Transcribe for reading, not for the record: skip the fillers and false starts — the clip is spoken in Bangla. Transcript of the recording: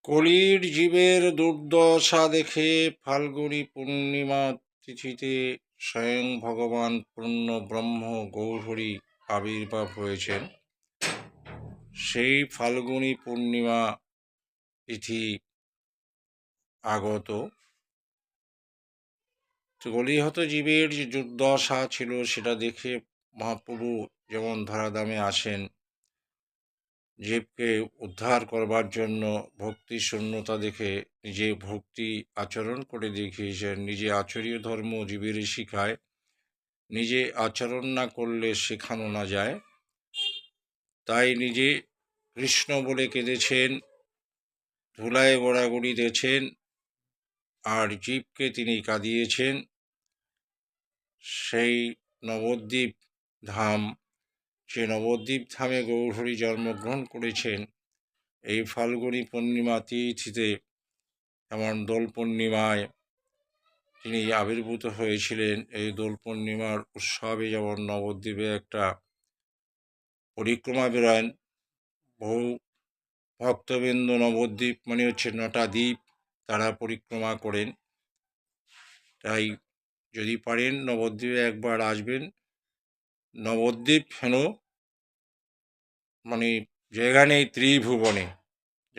কলির জীবের দুর্দশা দেখে ফাল্গুনী পূর্ণিমা তিথিতে স্বয়ং ভগবান পূর্ণ ব্রহ্ম গৌরহরি আবির্ভাব হয়েছেন। সেই ফাল্গুনী পূর্ণিমা তিথি আগত। কলিহত জীবের যে দুর্দশা ছিল সেটা দেখে মহাপ্রভু যেমন ধরাধামে আসেন, জীবকে উদ্ধার করবার জন্য ভক্তি শূন্যতা দেখে নিজে ভক্তি আচরণ করে দেখিয়েছেন। নিজে আচরীয় ধর্ম জীবের শিখায়, নিজে আচরণ না করলে শেখানো না যায়। তাই নিজে কৃষ্ণ বলে কেঁদেছেন, ধুলায় গোড়াগড়ি দিয়েছেন, আর জীবকে তিনি কাঁদিয়েছেন। সেই নবদ্বীপ ধাম, সে নবদ্বীপ ধামে গৌরহরি জন্মগ্রহণ করেছেন এই ফাল্গুনী পূর্ণিমা তিথিতে। যেমন দোল পূর্ণিমায় তিনি আবির্ভূত হয়েছিলেন। এই দোল পূর্ণিমার উৎসবে যেমন নবদ্বীপে একটা পরিক্রমা বেরোন, বহু ভক্তবৃন্দ, নবদ্বীপ মানে হচ্ছে 9টা দ্বীপ, তারা পরিক্রমা করেন। তাই যদি পারেন নবদ্বীপে একবার আসবেন। নবদ্বীপ হেন মানে জায়গা নেই ত্রিভুবনে।